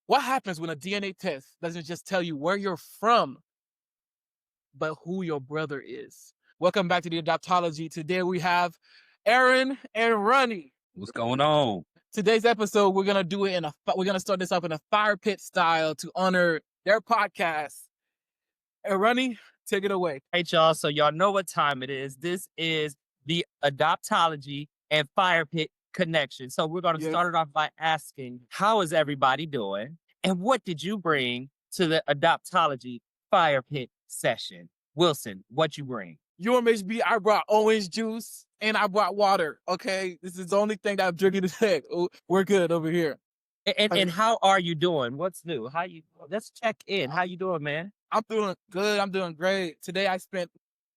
What happens when a DNA test doesn't just tell you where you're from, but who your brother is? Welcome back to the Adoptology. Today we have Aaron and Ronnie. What's going on? Today's episode, we're gonna start this up in a fire pit style to honor their podcast. And Ronnie, take it away. All right, y'all. So y'all know what time it is. This is the Adoptology and Fire Pit connection. So we're going to start it off by asking, how is everybody doing? And what did you bring to the Adoptology Fire Pit session? Wilson, what you bring? UMHB, I brought orange juice and I brought water. Okay, this is the only thing that I'm drinking today. We're good over here. And how are you doing? What's new? Let's check in. How you doing, man? I'm doing good. I'm doing great. Today I spent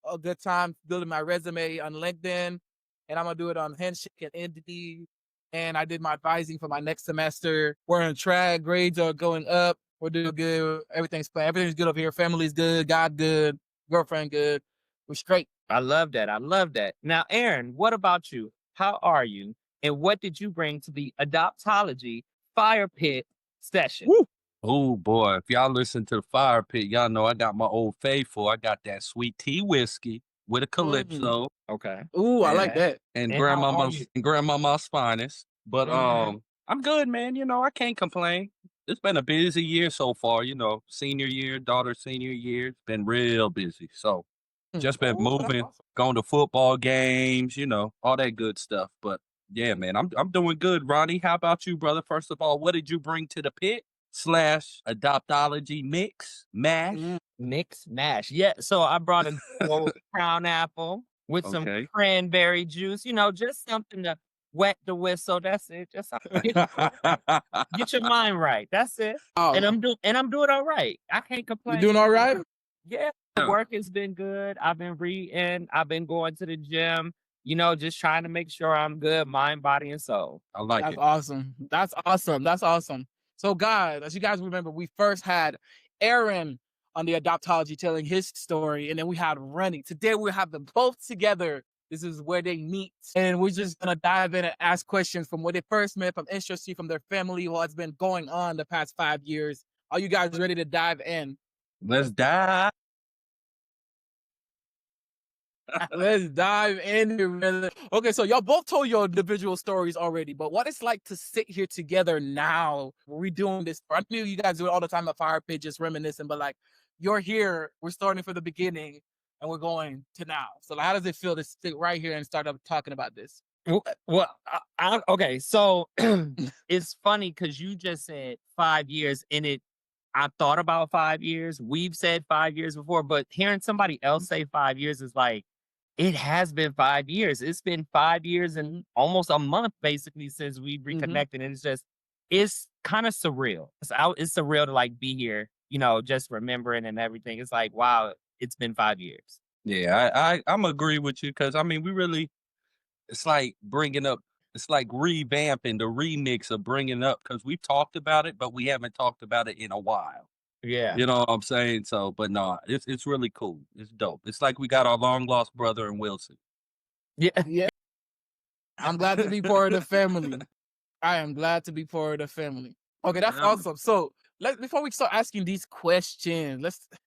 a good time building my resume on LinkedIn, and I'm gonna do it on Handshake and Indeed. And I did my advising for my next semester. We're on track. Grades are going up. We're doing good. Everything's good over here. Family's good. God good. Girlfriend good. We're straight. I love that. I love that. Now, Aaron, what about you? How are you? And what did you bring to the Adoptology Fire Pit session? Woo! Oh boy, if y'all listen to the Fire Pit, y'all know I got my Old Faithful. I got that sweet tea whiskey with a calypso. Okay. Ooh, I like that. And And how are grandmama's finest. But I'm good, man. You know, I can't complain. It's been a busy year so far, you know, senior year, daughter's senior year. It's been real busy. So just been moving, going to football games, you know, all that good stuff. But yeah, man, I'm doing good. Ronnie, how about you, brother? First of all, what did you bring to the pit / Adoptology mash? Mix mash. Yeah. So I brought a old crown apple with some cranberry juice, you know, just something to wet the whistle. That's it. Just get your mind right. That's it. Oh, And I'm doing all right. I can't you complain. doing all right? Yeah. The work has been good. I've been reading. I've been going to the gym, you know, just trying to make sure I'm good, mind, body, and soul. I like That's it. awesome. That's awesome. That's awesome. So, guys, as you guys remember, we first had Aaron on the Adoptology telling his story, and then we had Ronnie. Today, we have them both together. This is where they meet, and we're just gonna dive in and ask questions from where they first met, from history, from their family, what's been going on the past 5 years. Are you guys ready to dive in? Let's dive. Let's dive in. Okay, so y'all both told your individual stories already, but what it's like to sit here together now, we're doing this. I knew you guys do it all the time at Fire Pit, just reminiscing, but like you're here, we're starting from the beginning and we're going to now. So like, how does it feel to sit right here and start up talking about this? Well, okay. So it's funny because you just said 5 years I thought about 5 years. We've said 5 years before, but hearing somebody else say 5 years is like, it has been 5 years. It's been 5 years and almost a month basically since we reconnected. And it's kind of surreal. It's surreal to like be here, you know, just remembering and everything. It's like, wow, it's been 5 years. Yeah, I'm agree with you because I mean it's like it's like revamping the remix of bringing up because we've talked about it, but we haven't talked about it in a while. Yeah. You know what I'm saying? So, but no, it's really cool. It's dope. It's like we got our long lost brother in Wilson. Yeah. I'm glad to be part of the family. I am glad to be part of the family. Okay, that's awesome. So before we start asking these questions,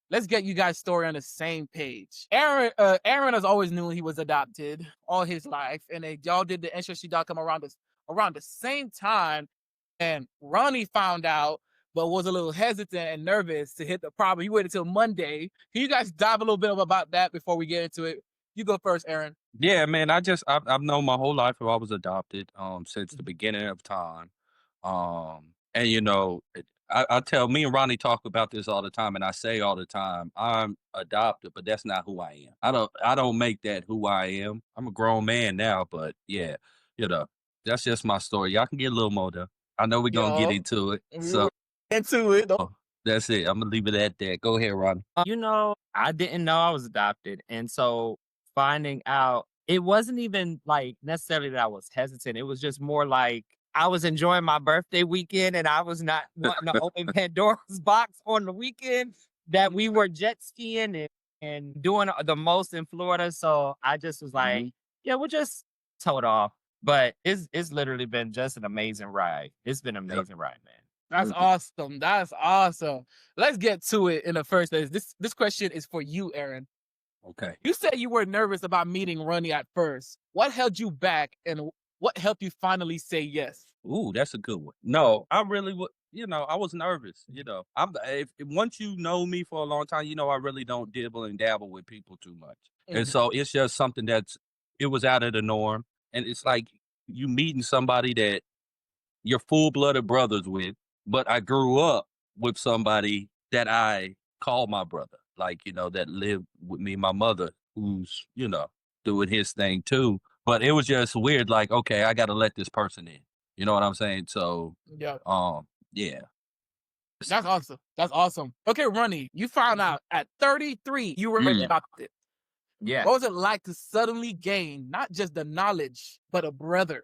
let's get you guys' story on the same page. Aaron has always knew he was adopted all his life, and y'all did the Ancestry.com around the same time. And Ronnie found out, but was a little hesitant and nervous to hit the property. He waited till Monday. Can you guys dive a little bit about that before we get into it? You go first, Aaron. Yeah, man. I've known my whole life I was adopted since the beginning of time. And you know, I tell me and Ronnie talk about this all the time, and I say all the time, I'm adopted, but that's not who I am. I don't make that who I am. I'm a grown man now, but yeah, you know, that's just my story. Y'all can get a little more though. I know we're gonna get into it. So Into it. that's it. I'm gonna leave it at that. Go ahead, Ronnie. You know, I didn't know I was adopted. And so finding out, it wasn't even like necessarily that I was hesitant. It was just more like I was enjoying my birthday weekend and I was not wanting to open Pandora's box on the weekend that we were jet skiing and doing the most in Florida. So I just was like, yeah, we'll just tow it off. But it's literally been just an amazing ride. It's been an amazing ride, man. That's awesome. That's awesome. Let's get to it in the first place. This question is for you, Aaron. Okay. You said you were nervous about meeting Ronnie at first. What held you back, and what helped you finally say yes? Ooh, that's a good one. No, I really would. I was nervous. Once you know me for a long time, I really don't dibble and dabble with people too much, and Mhm. so it's just something it was out of the norm, and it's like you meeting somebody that you're full blooded brothers with, but I grew up with somebody that I call my brother, like that lived with me, my mother, who's doing his thing too. But it was just weird, like, okay, I got to let this person in. You know what I'm saying? So, Yeah. yeah. That's awesome. That's awesome. Okay, Ronnie, you found out at 33 you were adopted. Yeah. What was it like to suddenly gain not just the knowledge, but a brother?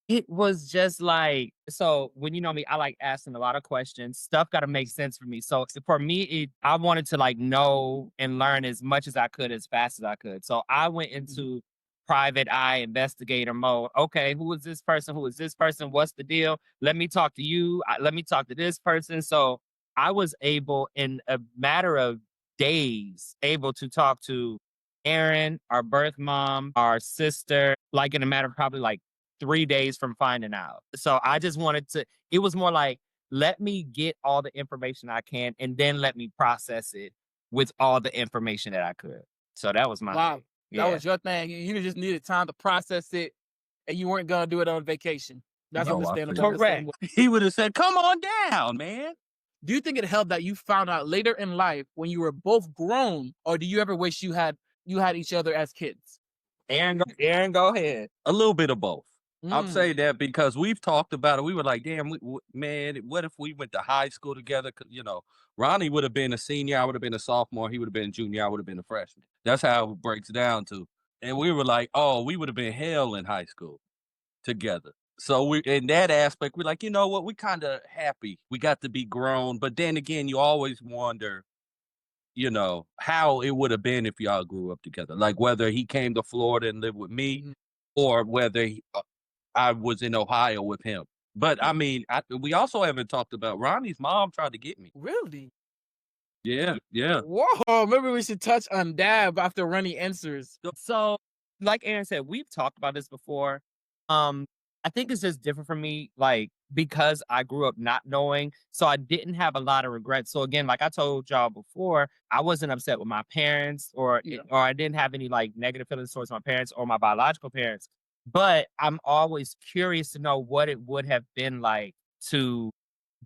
It was just like, so when you know me, I like asking a lot of questions. Stuff got to make sense for me. So for me, I wanted to like know and learn as much as I could, as fast as I could. So I went into private eye investigator mode. Okay, who is this person? Who is this person? What's the deal? Let me talk to you. Let me talk to this person. So I was able, in a matter of days, able to talk to Aaron, our birth mom, our sister, like in a matter of probably like 3 days from finding out. So I just wanted to, it was more like, let me get all the information I can and then let me process it with all the information that I could. So that was my Wow. thing. That Yeah. was your thing. You just needed time to process it, and you weren't gonna do it on vacation. That's No, I understandable. feel I'm the same Correct. way. He would have said, "Come on down, man." Do you think it helped that you found out later in life when you were both grown, or do you ever wish you had each other as kids? Aaron, go ahead. A little bit of both. I'm Mm. saying that because we've talked about it. We were like, damn, man, what if we went to high school together? Ronnie would have been a senior. I would have been a sophomore. He would have been a junior. I would have been a freshman. That's how it breaks down to. And we were like, oh, we would have been hell in high school together. So we, in that aspect, we're like, you know what? We kind of happy. We got to be grown. But then again, you always wonder, how it would have been if y'all grew up together. Like whether he came to Florida and lived with me, Mhm. or whether I was in Ohio with him. But I mean, we also haven't talked about Ronnie's mom tried to get me. Really? Yeah, yeah. Whoa, maybe we should touch on Dab after Ronnie answers. So, like Aaron said, we've talked about this before. I think it's just different for me, like because I grew up not knowing, so I didn't have a lot of regrets. So again, like I told y'all before, I wasn't upset with my parents, Yeah. or I didn't have any like negative feelings towards my parents or my biological parents. But I'm always curious to know what it would have been like to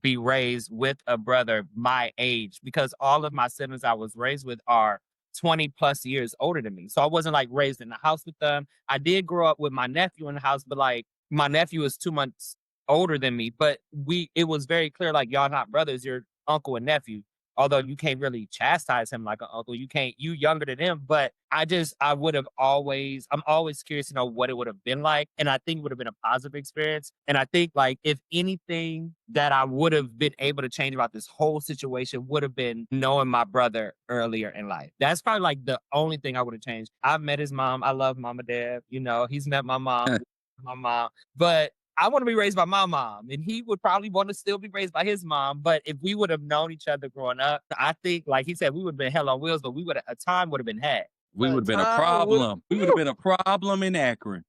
be raised with a brother my age, because all of my siblings I was raised with are 20 plus years older than me. So I wasn't like raised in the house with them. I did grow up with my nephew in the house, but like my nephew is 2 months older than me. But it was very clear, like, y'all not brothers, you're uncle and nephew. Although you can't really chastise him like an uncle, you younger than him. But I'm always curious to know what it would have been like. And I think it would have been a positive experience. And I think like if anything that I would have been able to change about this whole situation would have been knowing my brother earlier in life. That's probably like the only thing I would have changed. I've met his mom. I love Mama Deb. He's met my mom, my mom. But I want to be raised by my mom, and he would probably want to still be raised by his mom. But if we would have known each other growing up, I think, like he said, we would have been hell on wheels, but a time would have been had. We would have been a problem. We would have been a problem in Akron.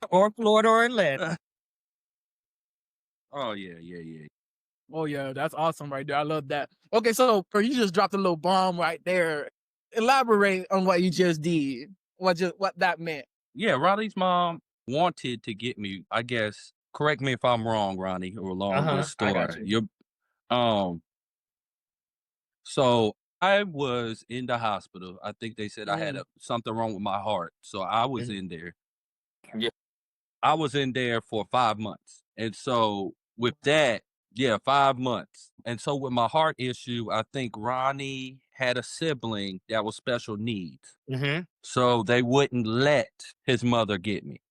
Or Florida or Atlanta. Oh, yeah, yeah, yeah. Oh yeah, that's awesome right there. I love that. Okay, so you just dropped a little bomb right there. Elaborate on what you just did. What that meant. Yeah, Ronnie's mom wanted to get me, I guess. Correct me if I'm wrong, Ronnie, or along this I got story. you. So I was in the hospital. I think they said I had Mm. something wrong with my heart. So I was Mhm. in there. Yeah. I was in there for 5 months. And so with that, yeah, 5 months. And so with my heart issue, I think Ronnie had a sibling that was special needs. Mm-hmm. So they wouldn't let his mother get me.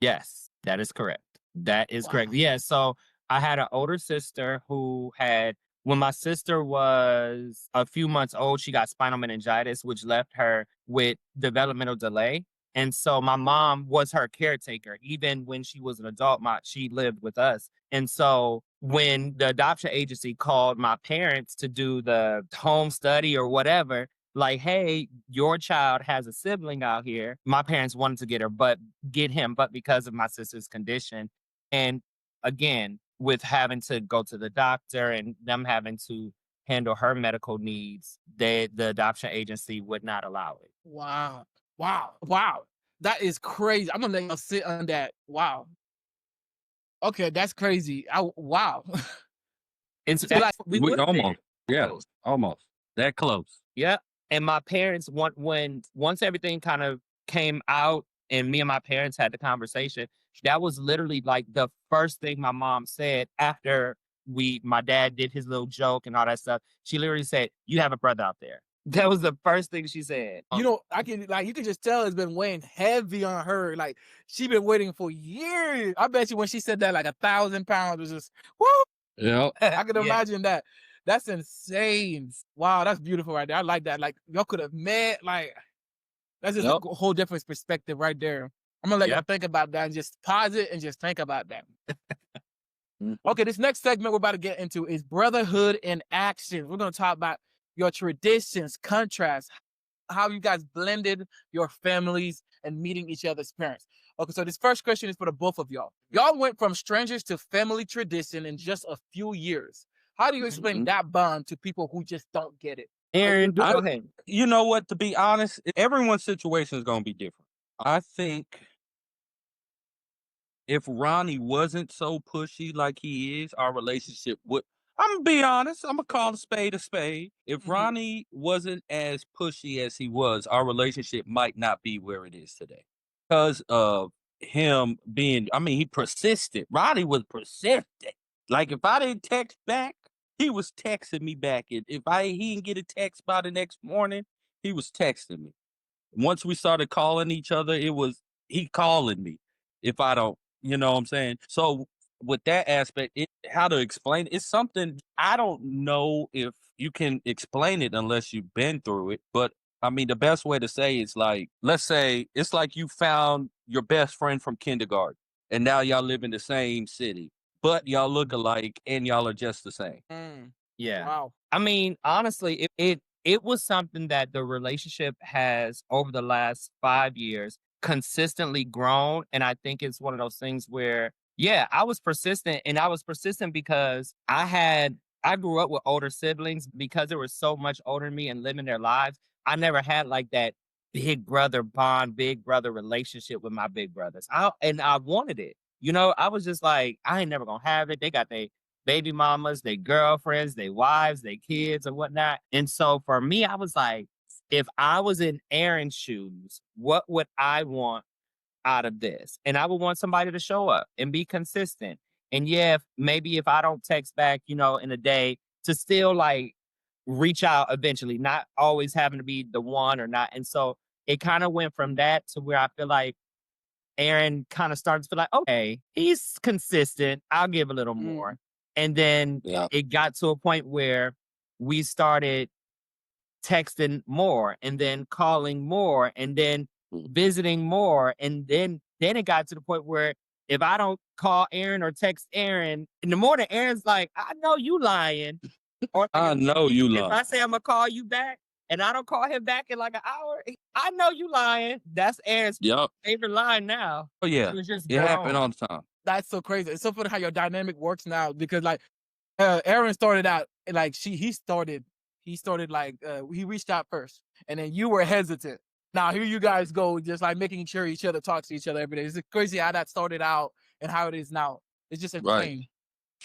Yes, that is correct. That is correct. Wow. Yeah. So I had an older sister when my sister was a few months old, she got spinal meningitis, which left her with developmental delay. And so my mom was her caretaker. Even when she was an adult, she lived with us. And so when the adoption agency called my parents to do the home study or whatever, like, hey, your child has a sibling out here. My parents wanted to get him, but because of my sister's condition, and again, with having to go to the doctor and them having to handle her medical needs, the adoption agency would not allow it. Wow. Wow. Wow. That is crazy. I'm gonna let y'all sit on that. Wow. Okay, that's crazy. Wow. It's So, like, we We would have been almost, yeah, close. almost that close. Yeah. And my parents, once everything kind of came out and me and my parents had the conversation, that was literally like the first thing my mom said after my dad did his little joke and all that stuff. She literally said, "You have a brother out there." That was the first thing she said. you know, you can just tell it's been weighing heavy on her. Like, she been waiting for years. I bet you when she said that, like 1,000 pounds was just woo. Yeah. I can Yeah. imagine that. That's insane. Wow, that's beautiful right there. I like that. Like, y'all could have met. Like, that's just Yep. a whole different perspective right there. I'm gonna let y'all Yep. think about that and just pause it and just think about that. Okay, this next segment we're about to get into is brotherhood in action. We're gonna talk about your traditions, contrasts, how you guys blended your families and meeting each other's parents. Okay, so this first question is for the both of y'all. Y'all went from strangers to family tradition in just a few years. How do you explain Mhm. that bond to people who just don't get it? Aaron, I- go ahead. You know what? To be honest, everyone's situation is going to be different. I think if Ronnie wasn't so pushy like he is, our relationship would. I'm gonna be honest. I'm gonna call a spade a spade. If Mhm. Ronnie wasn't as pushy as he was, our relationship might not be where it is today because of him being. I mean, he persisted. Ronnie was persistent. Like if I didn't text back, he was texting me back. If he didn't get a text by the next morning, he was texting me. Once we started calling each other, it was he calling me if I don't, you know what I'm saying? So with that aspect, how to explain it's something I don't know if you can explain it unless you've been through it. But I mean, the best way to say is like, let's say it's like you found your best friend from kindergarten and now y'all live in the same city, but y'all look alike and y'all are just the same. Yeah. Wow. I mean, honestly, it was something that the relationship has over the last 5 years consistently grown. And I think it's one of those things where, yeah, I was persistent and I was persistent because I grew up with older siblings because they were so much older than me and living their lives. I never had like that big brother bond, big brother relationship with my big brothers. I wanted it. You know, I was just like, I ain't never gonna have it. They got their baby mamas, their girlfriends, their wives, their kids, and whatnot. And so for me, I was like, if I was in Aaron's shoes, what would I want out of this? And I would want somebody to show up and be consistent. And yeah, maybe if I don't text back, in a day, to still like reach out eventually, not always having to be the one or not. And so it kind of went from that to where I feel like Aaron kind of started to feel like, okay, he's consistent. I'll give a little more. And then Yeah. it got to a point where we started texting more and then calling more and then visiting more. And then it got to the point where if I don't call Aaron or text Aaron in the morning, Aaron's like, I know you lying. Or I know you if love. I say I'm gonna call you back and I don't call him back in like an hour, I know you lying. That's Aaron's Yep. favorite line now. Oh yeah. It's just It happened grown. all the time. That's so crazy. It's so funny how your dynamic works now because like Aaron started out like he started like he reached out first and then you were hesitant. Now here you guys go just like making sure each other talks to each other every day. It's crazy how that started out and how it is now. It's just Right. insane.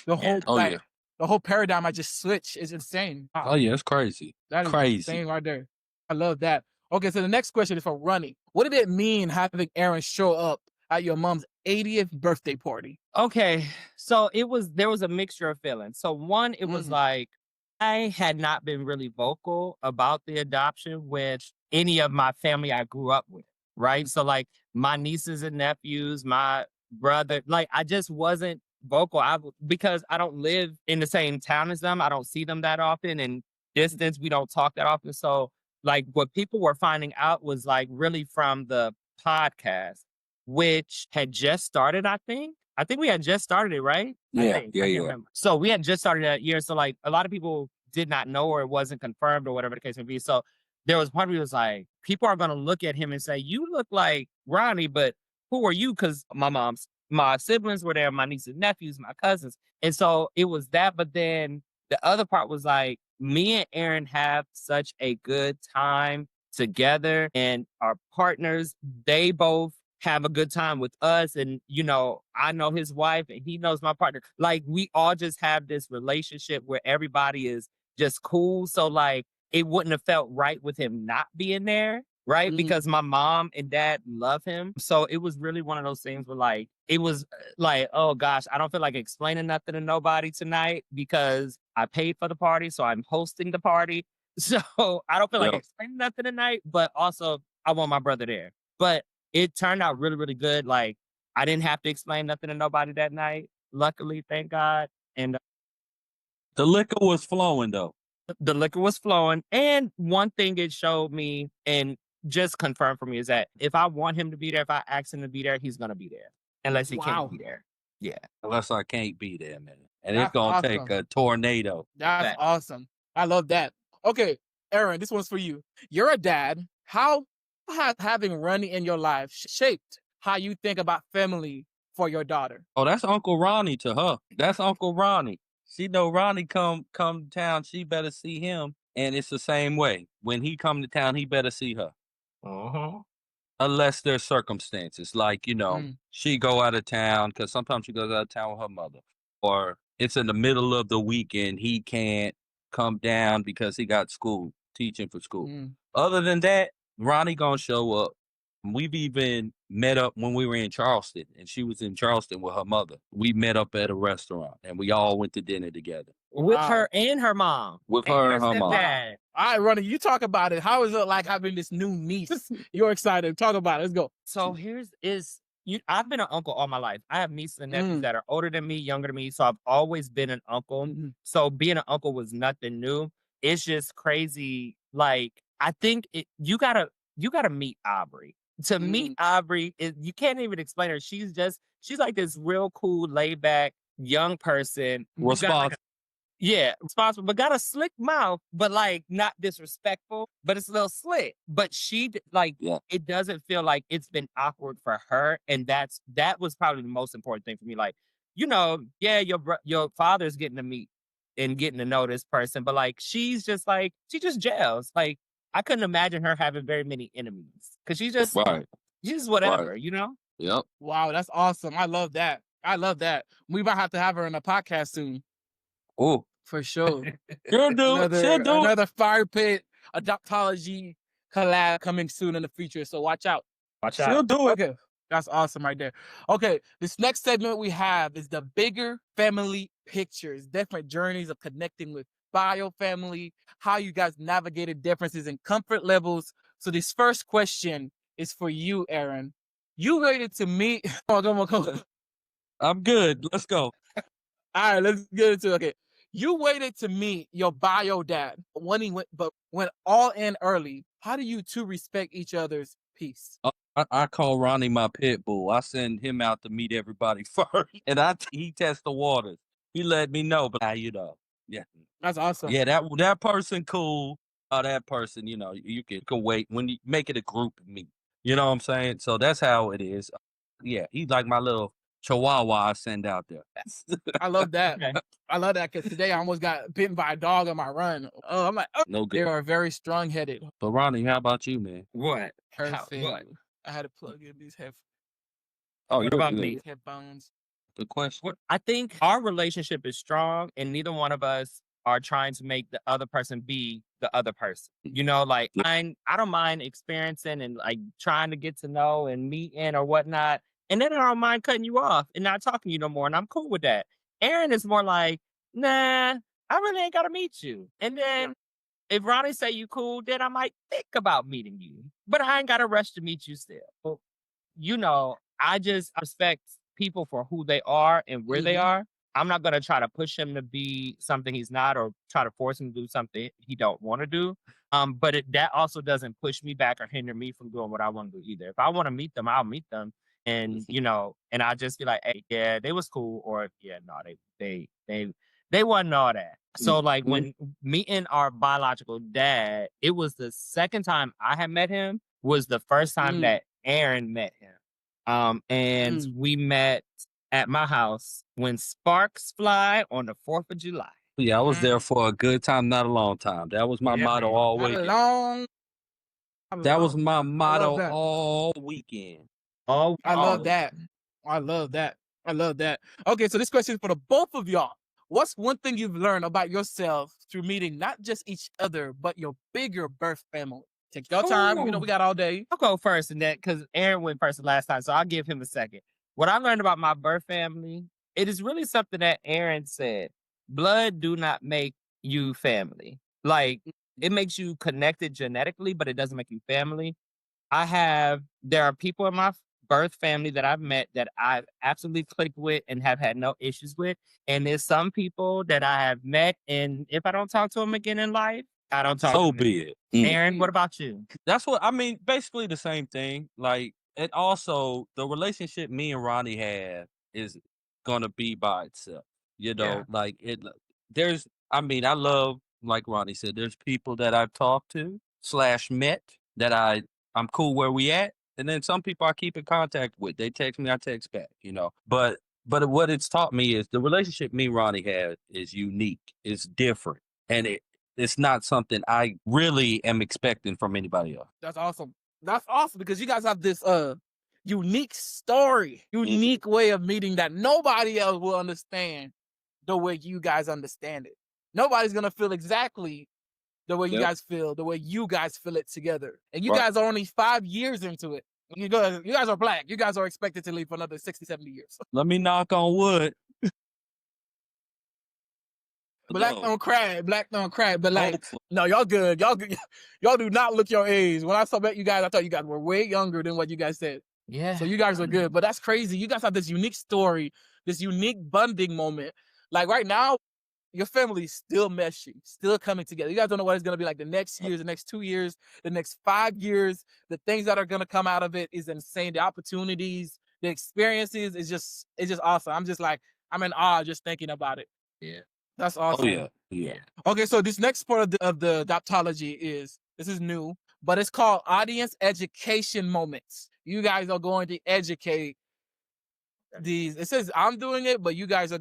The whole Oh like yeah. the whole paradigm I just switched is insane. Wow. Oh yeah. It's crazy. That is Crazy. insane right there. I love that. Okay, so the next question is for Ronnie. What did it mean having Aaron show up at your mom's 80th birthday party? Okay, so there was a mixture of feelings. So one, it was like I had not been really vocal about the adoption with any of my family I grew up with, right? So like my nieces and nephews, my brother, like I just wasn't vocal. Because I don't live in the same town as them. I don't see them that often, and distance we don't talk that often. So like what people were finding out was like really from the podcast, which had just started, I think. I think we had just started it, right? Yeah, I can't remember. So we had just started that year. So like a lot of people did not know or it wasn't confirmed or whatever the case may be. So there was part of me was like, people are gonna look at him and say, "You look like Ronnie, but who are you?" Because my siblings were there, my nieces and nephews, my cousins. And so it was that. But then the other part was like, me and Aaron have such a good time together and our partners, they both have a good time with us. And, I know his wife and he knows my partner. Like, we all just have this relationship where everybody is just cool. So, like, it wouldn't have felt right with him not being there, right? Because my mom and dad love him. So it was really one of those things where, like, it was like, oh gosh, I don't feel like explaining nothing to nobody tonight because I paid for the party. So I'm hosting the party. So I don't feel like explaining nothing tonight, but also I want my brother there. But it turned out really, really good. Like, I didn't have to explain nothing to nobody that night. Luckily, thank God. And The liquor was flowing though. the liquor was flowing. And one thing it showed me and just confirmed for me is that if I want him to be there, if I ask him to be there, he's going to be there. Unless he can't be there. Yeah. Unless I can't be there, man. And That's it's gonna awesome. take a tornado. That's awesome. I love that. Okay, Aaron, this one's for you. You're a dad. How has having Ronnie in your life shaped how you think about family for your daughter? Oh, that's Uncle Ronnie to her. That's Uncle Ronnie. She know Ronnie come to town, she better see him. And it's the same way. When he come to town, he better see her. Unless there's circumstances like, she go out of town because sometimes she goes out of town with her mother. Or it's in the middle of the weekend, he can't come down because he got school, teaching for school. Other than that, Ronnie gonna show up. We've even met up when we were in Charleston, and she was in Charleston with her mother. We met up at a restaurant, and we all went to dinner together. With her and her mom. With her and her mom. Stepdad. All right, Ronnie, you talk about it. How is it like having this new niece? You're excited. Talk about it. Let's go. So I've been an uncle all my life. I have nieces and nephews that are older than me, younger than me. So I've always been an uncle. So being an uncle was nothing new. It's just crazy. Like, I think you gotta meet Aubrey. To meet Aubrey, you can't even explain her. She's like this real cool, laid back young person. Responsible. Responsible, but got a slick mouth, but like not disrespectful, but it's a little slick. But it doesn't feel like it's been awkward for her. And that was probably the most important thing for me. Like, your father's getting to meet and getting to know this person, but like, she just gels. Like, I couldn't imagine her having very many enemies because she's just whatever, Yep. Wow, that's awesome. I love that. We might have to have her on a podcast soon. Oh, for sure. She'll do it. Another Fire Pit Adoptology collab coming soon in the future. So watch out. She'll do it. Okay. That's awesome right there. Okay, this next segment we have is the bigger family pictures, different journeys of connecting with bio family, how you guys navigated differences in comfort levels. So this first question is for you, Aaron. You waited to meet. Come on. I'm good. Let's go. All right, let's get into it. Okay. You waited to meet your bio dad when he went all in early. How do you two respect each other's peace? I call Ronnie my pit bull. I send him out to meet everybody first, and he tests the waters. He let me know, but yeah, that's awesome. Yeah, that person cool. That person, you can wait when you make it a group meet. You know what I'm saying? So that's how it is. Yeah, he's like my little chihuahua I send out there. I love that. Okay. I love that because today I almost got bitten by a dog on my run. Oh, I'm like, no good. They are very strong-headed. So Ronnie, how about you, man? What? Perfect. What? I had to plug in these headphones. Oh, what about me? Headphones. Good question. I think our relationship is strong, and neither one of us are trying to make the other person be the other person. Like I don't mind experiencing and like trying to get to know and meeting or whatnot. And then I don't mind cutting you off and not talking to you no more. And I'm cool with that. Aaron is more like, nah, I really ain't got to meet you. And then if Ronnie say you cool, then I might think about meeting you. But I ain't got to rush to meet you still. I just respect people for who they are and where they are. I'm not gonna try to push him to be something he's not or try to force him to do something he don't want to do. But that also doesn't push me back or hinder me from doing what I want to do either. If I want to meet them, I'll meet them. And and I just be like, hey, yeah, they was cool, or yeah, no, they wasn't all that. So like when meeting our biological dad, it was the second time I had met him, was the first time that Aaron met him. And we met at my house when sparks fly on the 4th of July. Yeah, I was there for a good time, not a long time. That was my motto all Not weekend. That was my motto that. all weekend. I love that. I love that. I love that. Okay, so this question is for the both of y'all. What's one thing you've learned about yourself through meeting not just each other, but your bigger birth family? Take your time. You know, we got all day. I'll go first in that because Aaron went first the last time, so I'll give him a second. What I learned about my birth family, it is really something that Aaron said. Blood do not make you family. Like, it makes you connected genetically, but it doesn't make you family. There are people in my birth family that I've met that I've absolutely clicked with and have had no issues with. And there's some people that I have met, and if I don't talk to them again in life, I don't talk to them. So be it. Aaron, what about you? That's what I mean. Basically the same thing. Like, and also the relationship me and Ronnie have is gonna be by itself. Like I love, like Ronnie said, there's people that I've talked to / met that I'm cool where we at. And then some people I keep in contact with. They text me, I text back, But what it's taught me is the relationship me and Ronnie have is unique. It's different. And it's not something I really am expecting from anybody else. That's awesome. That's awesome because you guys have this unique story, unique way of meeting that nobody else will understand the way you guys understand it. Nobody's gonna feel exactly the way you guys feel, the way you guys feel it together. And you guys are only 5 years into it. You guys are Black. You guys are expected to live for another 60, 70 years. Let me knock on wood. Black don't cry. Black don't cry. But like, no, y'all good. Y'all do not look your age. When I saw met you guys, I thought you guys were way younger than what you guys said. Yeah. So you guys are good. But that's crazy. You guys have this unique story, this unique bonding moment. Like right now, your family's still meshing, still coming together. You guys don't know what it's gonna be like the next years, the next 2 years, the next 5 years. The things that are gonna come out of it is insane. The opportunities, the experiences is just awesome. I'm in awe just thinking about it. Yeah. That's awesome. Oh yeah. Okay, so this next part of the adoptology this is new, but it's called audience education moments. You guys are going to educate these. It says I'm doing it, but you guys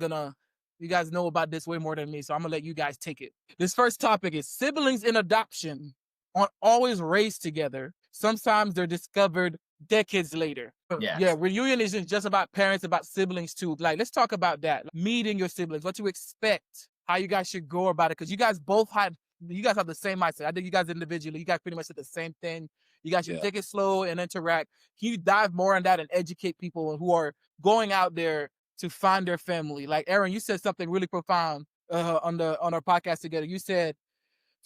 know about this way more than me, so I'm gonna let you guys take it. This first topic is siblings in adoption aren't always raised together. Sometimes they're discovered decades later. Yes. Yeah, reunion isn't just about parents, about siblings too. Like, let's talk about that. Meeting your siblings, what you expect, how you guys should go about it. Because you guys have the same mindset. I think you guys individually, you guys pretty much said the same thing. You guys should take it slow and interact. Can you dive more on that and educate people who are going out there to find their family? Like Aaron, you said something really profound on our podcast together. You said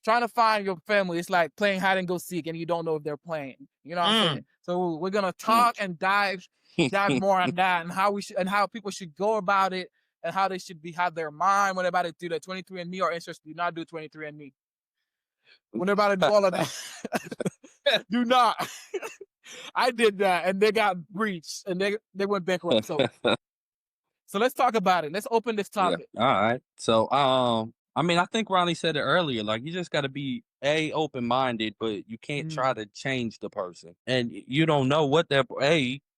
trying to find your family, it's like playing hide and go seek and you don't know if they're playing. You know what I'm saying? So we're gonna talk and dive more on that and how people should go about it and how they should have their mind when they're about to do the 23andMe or interest. Do not do 23andMe. When they're about to do all of that, do not. I did that and they got breached and they went bankrupt. So let's talk about it. Let's open this topic. Yeah. All right. So I think Ronnie said it earlier. Like, you just got to be open-minded, but you can't try to change the person. And you don't know what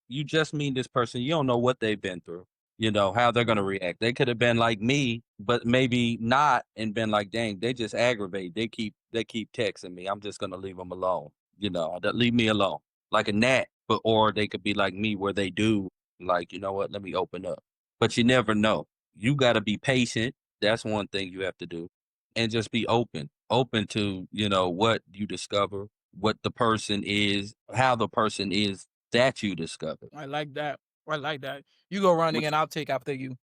you just meet this person. You don't know what they've been through. How they're gonna react. They could have been like me, but maybe not, and been like, dang, they just aggravate. They keep texting me. I'm just gonna leave them alone. Leave me alone, like a gnat. Or they could be like me, where they do, like, you know what? Let me open up. But you never know. You got to be patient. That's one thing you have to do. And just be open to, what you discover, what the person is, how the person is that you discover. I like that. You go running and I'll take after you.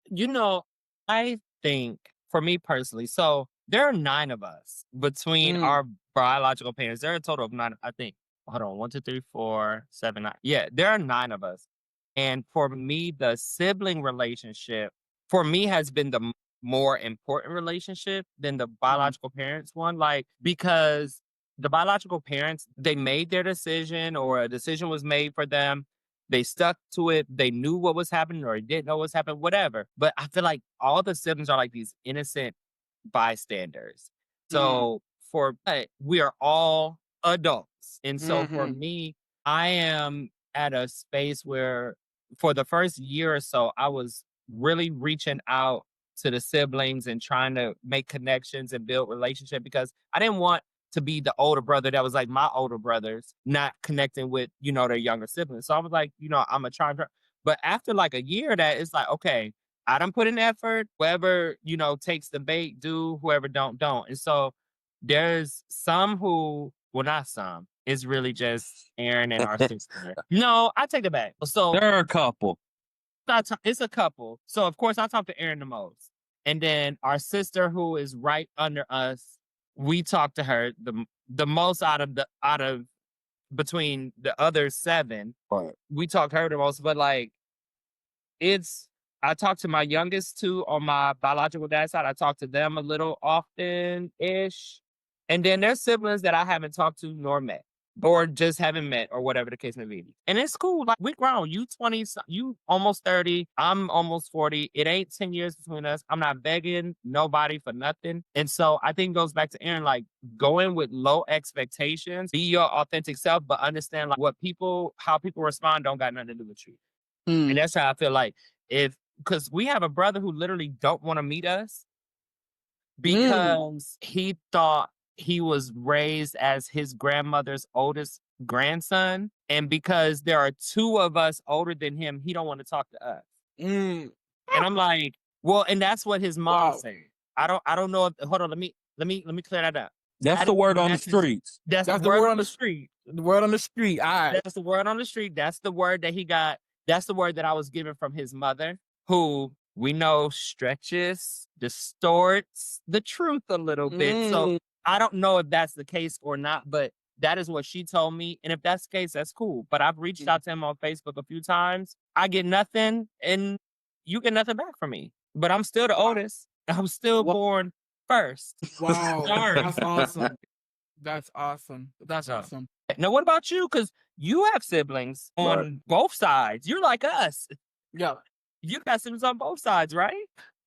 I think for me personally, so there are 9 of us between our biological parents. There are a total of 9, I think. Hold on, 1, 2, 3, 4, 7, 9. Yeah, there are 9 of us. And for me, the sibling relationship for me has been the more important relationship than the biological parents one. Like, because the biological parents, they made their decision or a decision was made for them. They stuck to it. They knew what was happening or didn't know what's happening, whatever. But I feel like all the siblings are like these innocent bystanders. So but we are all adults. And so for me, I am at a space where for the first year or so, I was really reaching out to the siblings and trying to make connections and build relationship because I didn't want to be the older brother that was like my older brothers, not connecting with, their younger siblings. So I was like, I'm gonna try. But after like a year of that, it's like, okay, I done put in effort. Whoever, takes the bait, do, whoever don't. And so there's some who, well, not some. It's really just Aaron and our sister. No, I take it back. So There are a couple. it's a couple. So of course I talk to Aaron the most. And then our sister who is right under us, we talk to her the most out of between the other 7. Right. We talk to her the most, but like I talk to my youngest 2 on my biological dad side. I talk to them a little often-ish. And then there's siblings that I haven't talked to nor met. Or just haven't met, or whatever the case may be. And it's cool. Like, we grown. You 20, you almost 30. I'm almost 40. It ain't 10 years between us. I'm not begging nobody for nothing. And so I think it goes back to Aaron, like, go in with low expectations, be your authentic self, but understand like how people respond don't got nothing to do with you. And that's how I feel like because we have a brother who literally don't want to meet us because he thought he was raised as his grandmother's oldest grandson. And because there are 2 of us older than him, he don't want to talk to us. And I'm like, well, and that's what his mom said. I don't know if, hold on, let me clear that up. That's the word on the streets. That's the word on the street. The word on the street. All right. That's the word on the street. That's the word that he got. That's the word that I was given from his mother, who we know stretches, distorts the truth a little bit. So I don't know if that's the case or not, but that is what she told me. And if that's the case, that's cool. But I've reached out to him on Facebook a few times. I get nothing and you get nothing back from me. But I'm still the oldest. I'm still born first. Wow. Sorry. That's awesome. That's awesome. That's awesome. Now, what about you? Because you have siblings on both sides. You're like us. Yeah. You got siblings on both sides, right?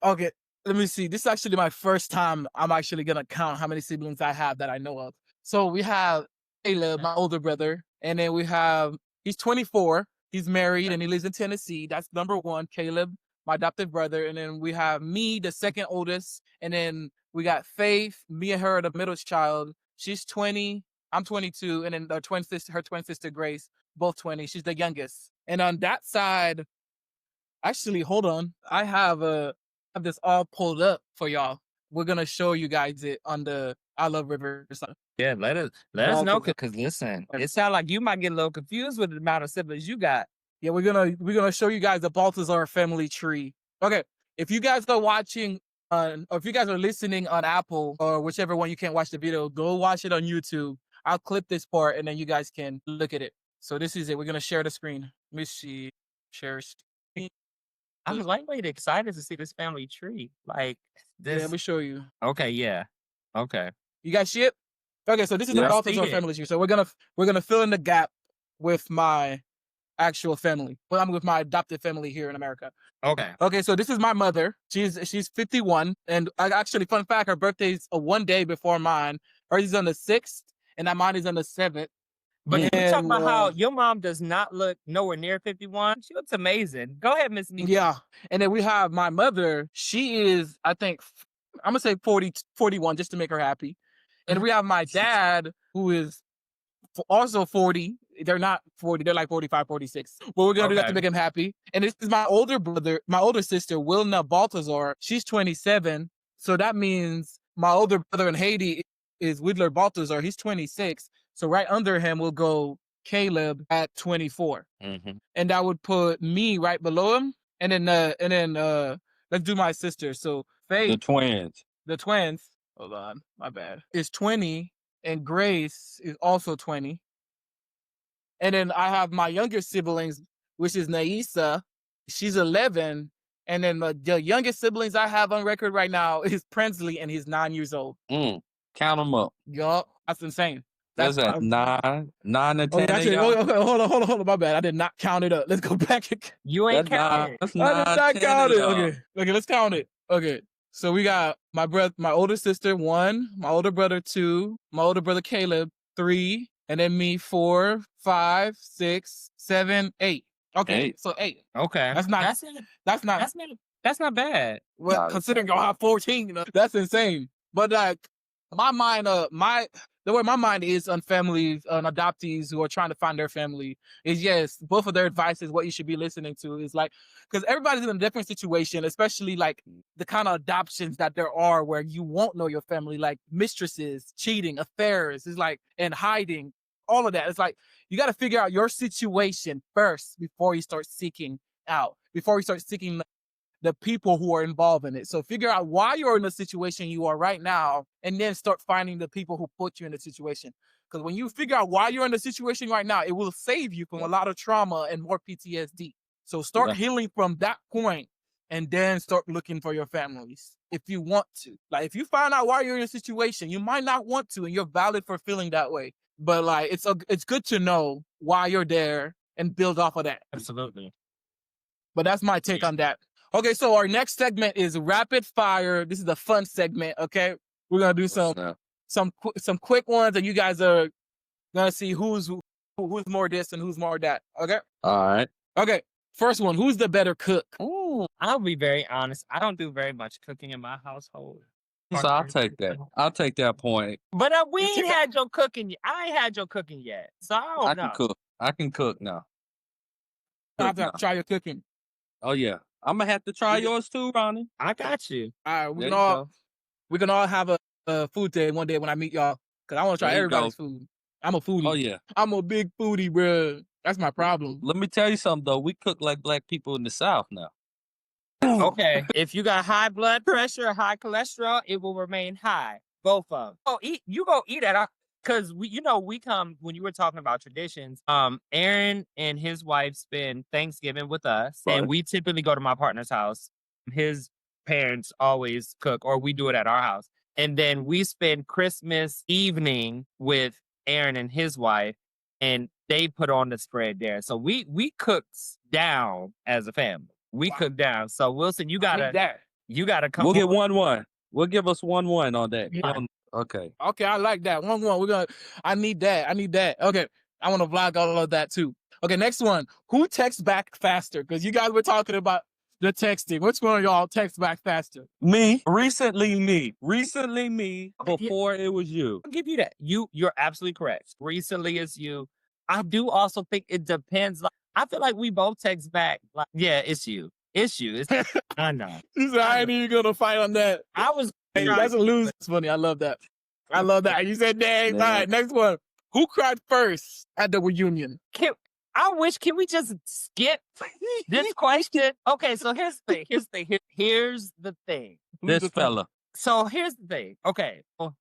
Okay. Let me see. This is actually my first time I'm actually going to count how many siblings I have that I know of. So we have Caleb, my older brother. And then he's 24. He's married and he lives in Tennessee. That's number 1, Caleb, my adopted brother. And then we have me, the second oldest. And then we got Faith, me and her are the middle child. She's 20. I'm 22. And then her twin sister, Grace, both 20. She's the youngest. And on that side, actually, hold on. I have this all pulled up for y'all. We're gonna show you guys it on the I Love River side. Yeah, let us know because listen, it sounds like you might get a little confused with the amount of siblings you got. Yeah, we're gonna show you guys the Baltazar family tree. Okay, if you guys are watching or if you guys are listening on Apple or whichever one you can't watch the video, go watch it on YouTube. I'll clip this part and then you guys can look at it. So this is it. We're gonna share the screen. Let me see. Share screen. I'm lightweight excited to see this family tree. Like this. Yeah, let me show you. Okay, yeah. Okay. You guys see it? Okay, so this is the Baltazar family tree. So we're gonna fill in the gap with my actual family. Well, I'm with my adopted family here in America. Okay, so this is my mother. She's 51, and actually, fun fact, her birthday's one day before mine. Hers is on the 6th, and mine is on the 7th. But you talk about how your mom does not look nowhere near 51. She looks amazing. Go ahead, Miss Nika. Yeah. And then we have my mother. She is, I think, I'm going to say 41 just to make her happy. And we have my dad, who is also 40. They're not 40. They're like 45, 46. But we're going to do that to make him happy. And this is my older brother, my older sister, Wilna Baltazar. She's 27. So that means my older brother in Haiti is Widler Baltazar. He's 26. So right under him will go Caleb at 24. And that would put me right below him. And then let's do my sister. So Faith. The twins. Hold on, my bad. Is 20 and Grace is also 20. And then I have my younger siblings, which is Naisa. She's 11 And then the youngest siblings I have on record right now is Prinsley, and he's 9 years old. Count them up. Yup, that's insane. That's at 9 to 10. Okay, actually, okay, hold on. My bad. I did not count it up. Let's go back. You ain't counted. That's I did 9, not 10 count of it. y'all. Okay, let's count it. Okay, so we got my older sister 1, my older brother 2, my older brother Caleb 3, and then me 4, 5, 6, 7, 8. Okay, 8. so 8. Okay, That's not that's not bad. well, considering y'all have 14, that's insane. But like my mind, the way my mind is on families, on adoptees who are trying to find their family is yes, both of their advice is what you should be listening to. Is like, because everybody's in a different situation, especially like the kind of adoptions that there are where you won't know your family, like mistresses, cheating, affairs, is like, and hiding, all of that. It's like you got to figure out your situation first before you start seeking out, before you start seeking the people who are involved in it. So figure out why you're in the situation you are right now, and then start finding the people who put you in the situation. Because when you figure out why you're in the situation right now, it will save you from a lot of trauma and more PTSD. So start healing from that point, and then start looking for your families if you want to. Like if you find out why you're in a situation, you might not want to, and you're valid for feeling that way. But like it's good to know why you're there and build off of that. Absolutely. But that's my take on that. Okay, so our next segment is rapid fire. This is a fun segment. Okay, we're gonna do some quick ones, and you guys are gonna see who's more this and who's more that. Okay. All right. Okay. First one. Who's the better cook? Ooh, I'll be very honest. I don't do very much cooking in my household. So I'll take that. I'll take that point. But we ain't had your cooking. I ain't had your cooking yet, so I don't know. Can cook. I can cook now. I have to try your cooking. Oh yeah, I'm gonna have to try yours too, Ronnie. I got you. All right, we can all have a food day one day when I meet y'all, because I want to try everybody's food. I'm a foodie. Oh yeah, I'm a big foodie, bro. That's my problem. Let me tell you something though. We cook like black people in the South now. Okay, if you got high blood pressure or high cholesterol, it will remain high. Both of them. You go eat at our, because we come, when you were talking about traditions, Aaron and his wife spend Thanksgiving with us, and we typically go to my partner's house. His parents always cook, or we do it at our house. And then we spend Christmas evening with Aaron and his wife, and they put on the spread there. So we cooked down as a family. We cook down. So Wilson, you gotta come. We'll get 1-1. We'll give us 1-1 on that. Yeah. Okay. Okay, I like that. 1-1. I need that. Okay. I want to vlog all of that too. Okay, next one. Who texts back faster? Because you guys were talking about the texting. Which one of y'all text back faster? Me. Recently me. Before it was you. I'll give you that. You're absolutely correct. Recently it's you. I do also think it depends. Like, I feel like we both text back. Like, yeah, it's you. I know. I ain't even gonna fight on that. I was. Hey, that's a lose. It's funny. I love that. You said dang. All right, next one. Who cried first at the reunion? Can we just skip this question? Okay, so here's the thing. Here's the thing. This fella. So here's the thing. Okay. Well,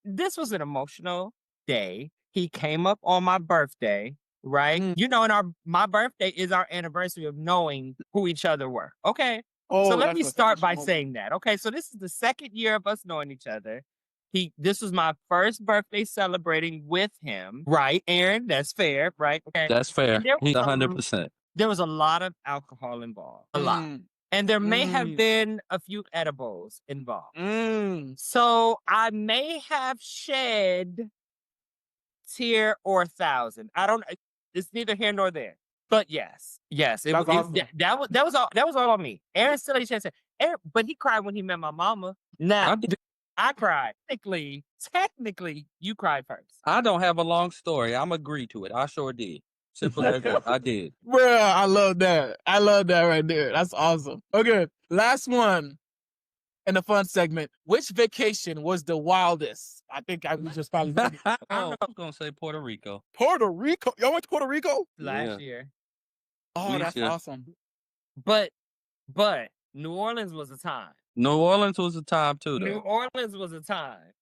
this was an emotional day. He came up on my birthday, right? And my birthday is our anniversary of knowing who each other were. Okay. Oh, so let me start by saying that. Okay, so this is the second year of us knowing each other. This was my first birthday celebrating with him, right? Aaron, that's fair, right? Okay. That's fair. He's 100%. There was a lot of alcohol involved. A lot. And there may have been a few edibles involved. So I may have shed tear or 1,000. I don't. It's neither here nor there. But yes, that was all on me. Aaron still had a chance. But he cried when he met my mama. Now I cried. Technically, you cried first. I don't have a long story. I'm agree to it. I sure did. Simple as that. I did. Bro, I love that. I love that right there. That's awesome. Okay, last one in the fun segment. Which vacation was the wildest? I think I was just probably. I'm gonna say Puerto Rico. Puerto Rico? Y'all went to Puerto Rico last year? Oh, that's awesome. But New Orleans was a time. New Orleans was a time too, though. New Orleans was a time.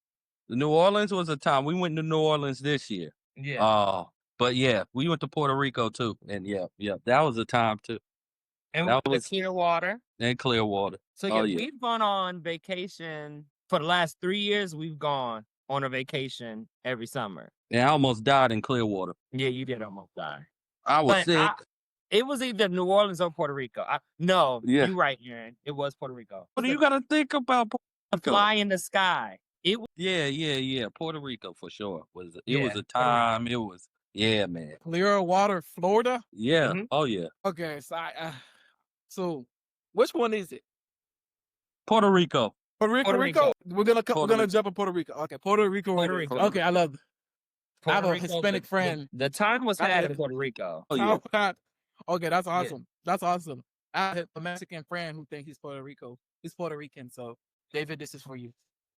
New Orleans was a time. We went to New Orleans this year. Yeah. But yeah, we went to Puerto Rico too. And yeah, that was a time too. And That the was clear water. and Clearwater. So Oh, yeah, yeah. we've gone on vacation for the last 3 years. We've gone on a vacation every summer. And I almost died in Clearwater. Yeah, you did almost die. I was But sick. it was either New Orleans or Puerto Rico. No, Yeah. you're right, Aaron. It was Puerto Rico. What do you got to think about Puerto Rico? Fly in the sky. Yeah. Puerto Rico for sure. It was Yeah, a Puerto Rico. time. It was, yeah, man. Clearwater, Florida. Yeah. Mhm. Oh, yeah. Okay, so which one is it? Puerto Rico. Puerto Puerto Rico. Rico. We're gonna Puerto Rico. jump in Puerto Rico. Okay, Puerto Rico. Puerto it is. Rico. Okay, I love. I have Puerto a Rico, Hispanic friend. The time was I had did. in Puerto Rico. Oh, yeah. Okay, that's Yeah. awesome. That's awesome. I have a Mexican friend who thinks he's Puerto Rico. He's Puerto Rican. So, David, this is for you.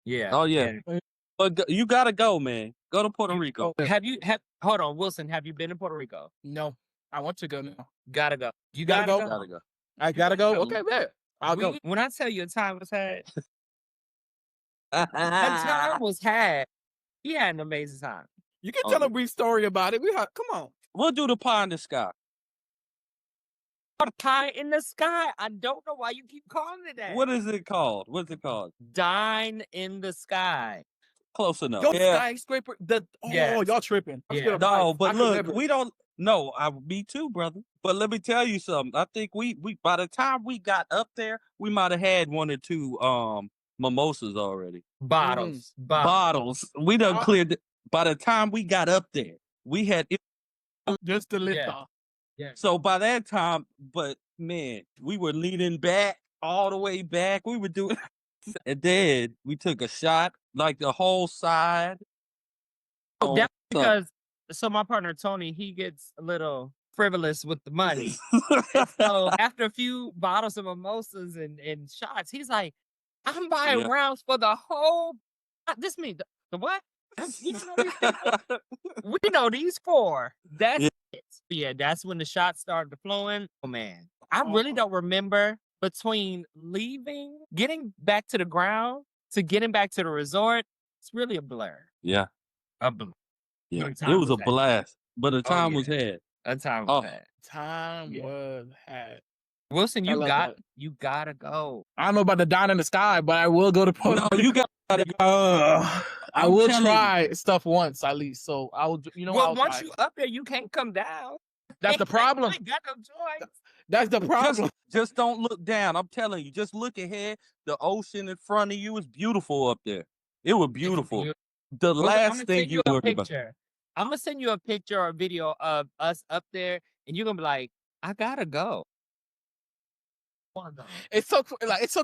Yeah. Oh, yeah. But you got to go, man. Go to Puerto Rico. Hold on, Wilson, have you been to Puerto Rico? No, I want to go now. Gotta go. You Gotta gotta go? go. Gotta go. I gotta go. go. Okay, man. I'll go. When I tell you a time was had, a time was had. He had an amazing time. You can tell Okay. a brief story about it. Come on. We'll do the pie in the sky. A pie in the sky. I don't know why you keep calling it that. What is it called? What's it called? Dine in the sky. Close enough. Yo, Yeah. skyscraper. Yes. Y'all tripping. I'm Yeah. scared of No, heights. I but could look, never. we don't. No, me too, brother. But let me tell you something. I think we by the time we got up there, we might have had 1 or 2 mimosas already. Bottles. Bottles. We done Uh, cleared. By the time we got up there, we had. Just to lift Yeah. off. Yeah. So by that time, but man, we were leaning back all the way back. We were doing, and then we took a shot, like the whole side. Oh, that's So- because so my partner Tony, he gets a little frivolous with the money. So after a few bottles of mimosas and shots, he's like, I'm buying Yeah. rounds for the whole. This means the what? You don't know these people? We know these 4. That's Yeah. it. Yeah, that's when the shots started flowing. Oh man, I really don't remember between leaving, getting back to the ground, to getting back to the resort. It's really a blur. Yeah, A blur. yeah. What It time was a was that? blast, but the time yeah. was had. A time Oh. was had. Time Yeah. was had. Wilson, I love that. you gotta go. I don't know about the dine in the sky, but I will go to Puerto No, Rico. you got. I I'm will telling you. try stuff once at least. So I will. Well, I'll once try. you up there, you can't come down. That's the problem. I got no choice. That's the problem. Just don't look down. I'm telling you, just look ahead. The ocean in front of you is beautiful up there. It was beautiful. beautiful. The Wilson, I'ma last thing send you a worry about. picture. I'm gonna send you a picture or a video of us up there, and you're gonna be like, I gotta go. It's so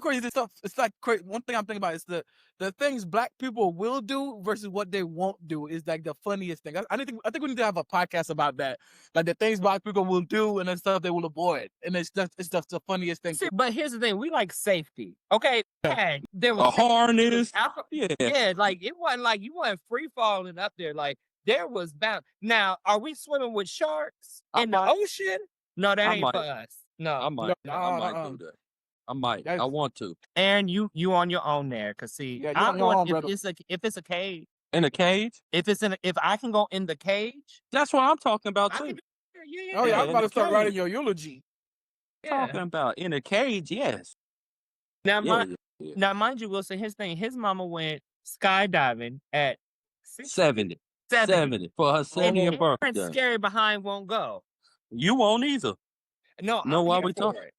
crazy. This stuff. It's like crazy. One thing I'm thinking about is the things black people will do versus what they won't do is like the funniest thing. I think we need to have a podcast about that. Like the things black people will do and the stuff they will avoid, and it's just the funniest thing. See, but here's the thing: we like safety. Okay, hey, there A was harness. yeah, Yeah. like it wasn't like you weren't free falling up there. Like there was bound. Now, are we swimming with sharks I in the might. ocean? No, that I ain't might. for us. No, I might. No, I might do that. I might. I want to. Aaron, you on your own there. Cause see, Yeah, you I'm on your own, going brother. if it's a cage, In a cage. if I can go in the cage, That's what I'm talking about I too. can do it. Yeah, Oh yeah, I'm in about the to start cage. writing your eulogy. yeah. Talking about in a cage. Yes. Now, Yeah. Yeah. now, mind you, Wilson, his mama went skydiving at 70. 70. 70 for her And 70th Aaron birthday. Scary behind won't go. You won't either. No, No, I'm why here we for talking? it.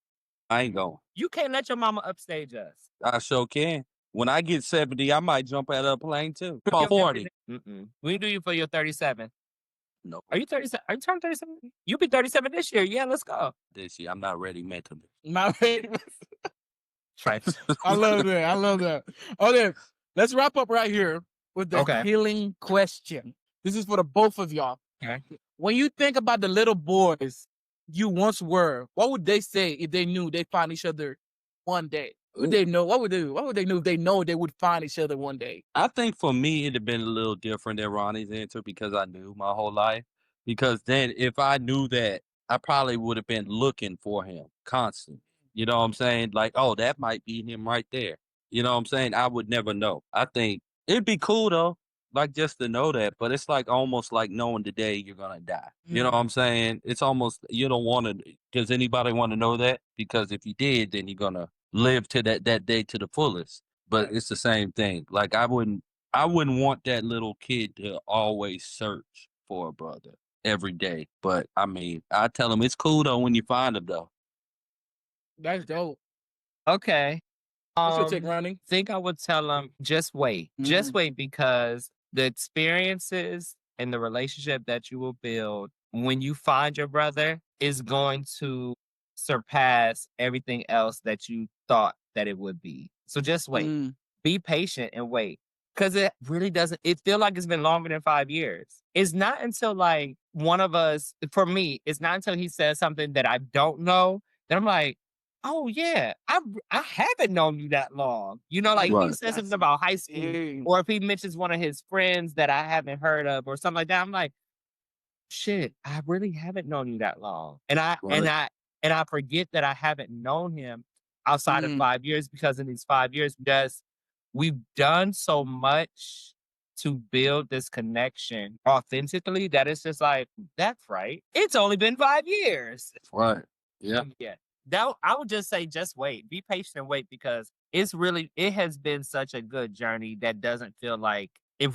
I ain't going. You can't let your mama upstage us. I sure can. When I get 70, I might jump out of a plane too. About 40. We do you for your 37. No, Are you 37? Are you turning 37? You'll be 37 this year. Yeah, let's go. this year I'm not ready mentally. My favorite. Right. I love that. I love that. Okay, let's wrap up right here with the Okay. healing question. This is for the both of y'all. Okay. When you think about the little boys you once were, what would they say if they knew they find each other one day? Would they know? What would they do? What would they do if they know they would find each other one day? I think for me, it'd have been a little different than Ronnie's answer because I knew my whole life. Because then if I knew that, I probably would have been looking for him constantly. You know what I'm saying? Like, oh, that might be him right there. You know what I'm saying? I would never know. I think it'd be cool though. like just to know that, but it's like almost like knowing the day you're gonna die. You know what I'm saying? It's almost you don't want to. Does anybody want to know that? Because if you did, then you're gonna live to that day to the fullest. But it's the same thing. Like I wouldn't want that little kid to always search for a brother every day. But I mean, I tell him it's cool though when you find him though. That's dope. Okay. What's your take, Ronnie? Think I would tell him just wait. Just wait, because the experiences and the relationship that you will build when you find your brother is going to surpass everything else that you thought that it would be. So just wait. Be patient and wait. Because it really doesn't, it feel like it's been longer than 5 years. It's not until like one of us, for me, it's not until he says something that I don't know that I'm like, oh yeah, I haven't known you that long. You know, like if he Right. says something about high school, or if he mentions one of his friends that I haven't heard of or something like that, I'm like, shit, I really haven't known you that long. And I forget that I haven't known him outside of 5 years, because in these 5 years, we've done so much to build this connection authentically that it's just like, that's right. It's only been 5 years. Right. Yeah. Yeah. That I would just say just wait. Be patient and wait, because it has been such a good journey that doesn't feel like it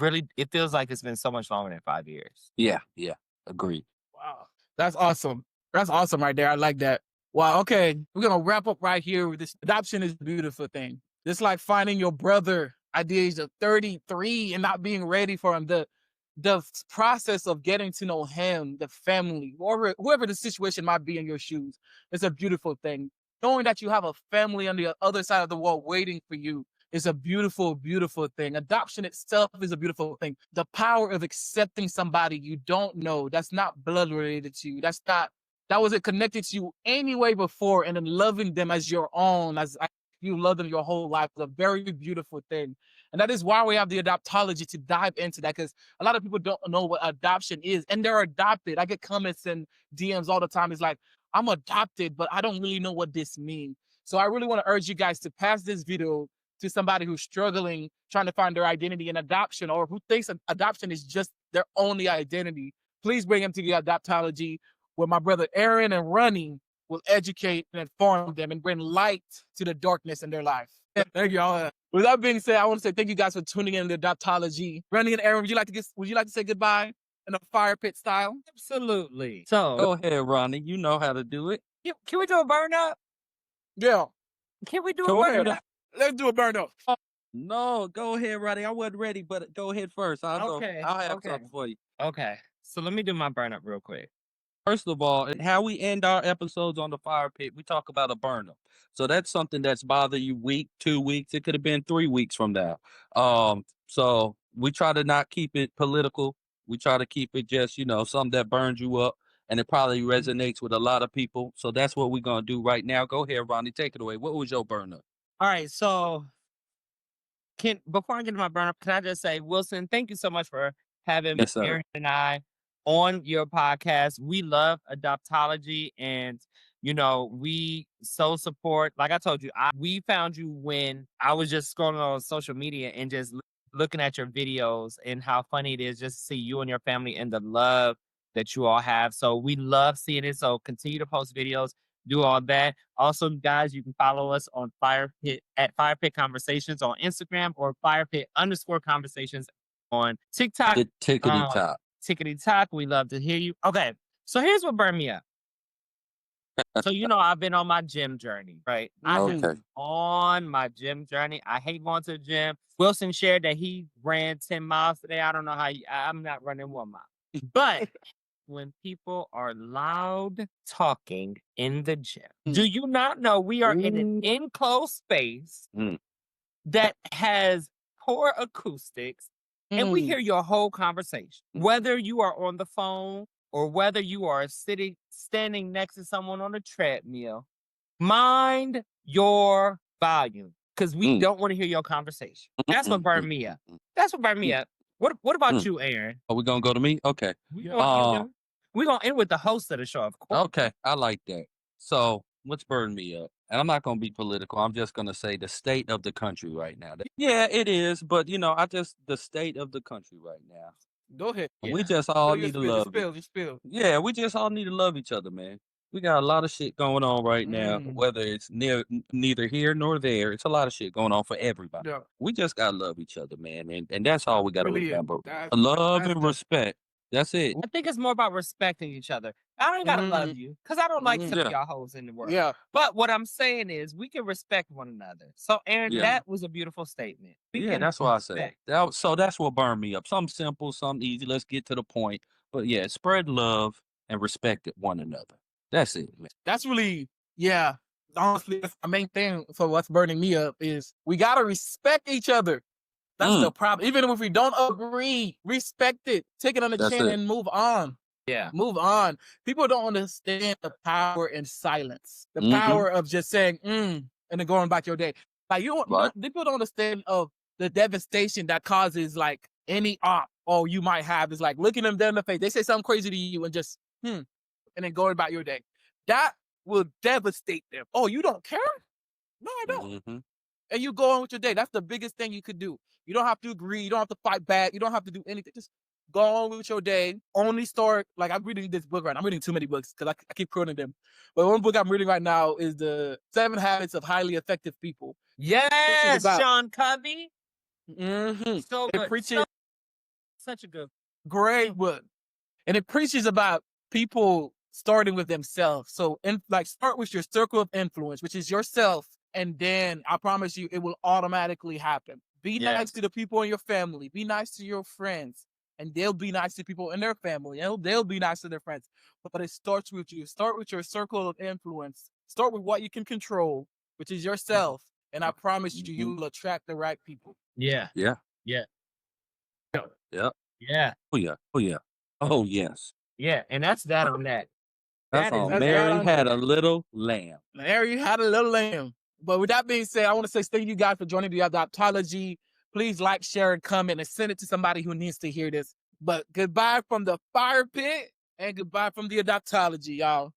feels like it's been so much longer than 5 years. Yeah. Yeah. Agreed. Wow. That's awesome. That's awesome right there. I like that. Wow. Okay. We're going to wrap up right here with this. Adoption is a beautiful thing. It's like finding your brother at the age of 33 and not being ready for him. The process of getting to know him, the family, whoever the situation might be in your shoes, it's a beautiful thing. Knowing that you have a family on the other side of the world waiting for you is a beautiful, beautiful thing. Adoption itself is a beautiful thing. The power of accepting somebody you don't know, that's not blood related to you, that wasn't connected to you anyway before, and then loving them as your own, as you love them your whole life, is a very beautiful thing. And that is why we have the adoptology to dive into that, because a lot of people don't know what adoption is, and they're adopted. I get comments and DMs all the time. It's like, I'm adopted, but I don't really know what this means. So I really want to urge you guys to pass this video to somebody who's struggling, trying to find their identity in adoption, or who thinks adoption is just their only identity. Please bring them to the adoptology, where my brother Aaron and Ronnie will educate and inform them and bring light to the darkness in their life. Thank you all. With that being said, I want to say thank you guys for tuning in to Adoptology. Ronnie and Aaron, would you like to say goodbye in a fire pit style? Absolutely. So Go ahead, Ronnie. You know how to do it. can we do a burn up? Yeah. Can we do Go a burn ahead. up? Let's do a burn up. No, go ahead, Ronnie. I wasn't ready, but go ahead first. I'll have something for you. Okay. So let me do my burn up real quick. First of all, how we end our episodes on the fire pit, we talk about a burn-up. So that's something that's bothered you week, 2 weeks. It could have been 3 weeks from now. So we try to not keep it political. We try to keep it just, something that burns you up, and it probably resonates with a lot of people. So that's what we're going to do right now. Go ahead, Ronnie. Take it away. What was your burn-up? All right. So before I get to my burn up, can I just say, Wilson, thank you so much for having Aaron and I on your podcast. We love Adoptology, and we so support. Like I told you, we found you when I was just scrolling on social media and just looking at your videos, and how funny it is just to see you and your family and the love that you all have. So we love seeing it. So continue to post videos, do all that. Also, guys, you can follow us on Fire Pit Conversations on Instagram, or _conversations on TikTok. The tickety top. Tickety talk. We love to hear you. Okay. So here's what burned me up. So, I've been on my gym journey, right? I've been on my gym journey. I hate going to the gym. Wilson shared that he ran 10 miles today. I don't know how I'm not running 1 mile. But when people are loud talking in the gym, do you not know we are in an enclosed space that has poor acoustics? And we hear your whole conversation, whether you are on the phone or whether you are standing next to someone on a treadmill. Mind your volume, because we don't want to hear your conversation. That's what burned me up. What about you, Aaron? Are we going to go to me? Okay. We're going to end with the host of the show, of course. Okay. I like that. So what's burned me up? and I'm not gonna be political. I'm just gonna say the state of the country right now. Yeah, it is, but the state of the country right now. Go ahead. We Yeah. just all Spill your need to spill. Just love it. spill. Just spill. Yeah, we just all need to love each other, man. We got a lot of shit going on right now, Mm. whether it's neither here nor there. It's a lot of shit going on for everybody. Yeah. We just gotta love each other, man, and that's all we gotta Really is. remember. That's Love that's and the respect. That's it. I think it's more about respecting each other. I ain't gotta love mm, you because I don't like mm, some of Yeah, y'all hoes in the world. yeah. But what I'm saying is we can respect one another. So, Aaron, yeah, that was a beautiful statement. We yeah. can That's what I said. respect. So that's what burned me up. Something simple, something easy. Let's get to the point. But yeah, spread love and respect one another. That's it, man. That's really, yeah. Honestly, that's the main thing for what's burning me up is we gotta respect each other. That's the problem. Even if we don't agree, respect it, take it on the That's chin it. and move on. Yeah. Move on. People don't understand the power in silence, the Mm-hmm. power of just saying, and then going about your day. Like Right. people don't understand of the devastation that causes like any op or you might have is like looking them dead in the face. They say something crazy to you and just, and then going about your day. That will devastate them. Oh, you don't care? No, I don't. Mm-hmm. And you go on with your day. That's the biggest thing you could do. You don't have to agree. You don't have to fight back. You don't have to do anything. Just go on with your day. Only start, like I'm reading this book right now. I'm reading too many books because I keep quoting them. But one book I'm reading right now is the 7 Habits of Highly Effective People. Yes, about- Sean Covey. Mm-hmm. So It good. preaches Such a good. great book. And it preaches about people starting with themselves. So start with your circle of influence, which is yourself. And then I promise you, it will automatically happen. Be nice Yes. to the people in your family. Be nice to your friends. And they'll be nice to people in their family. And they'll be nice to their friends. But it starts with you. Start with your circle of influence. Start with what you can control, which is yourself. And I promise you, you will attract the right people. Yeah. Yeah. Yeah. Yeah. Yeah. Oh yeah. Oh yeah. Oh yes. Yeah. And that's that on that. That's That is all. that's Mary that on had that. a little lamb. There you had a little lamb. But with that being said, I want to say thank you guys for joining the Adoptology. Please like, share, and comment, and send it to somebody who needs to hear this. But goodbye from the fire pit, and goodbye from the Adoptology, y'all.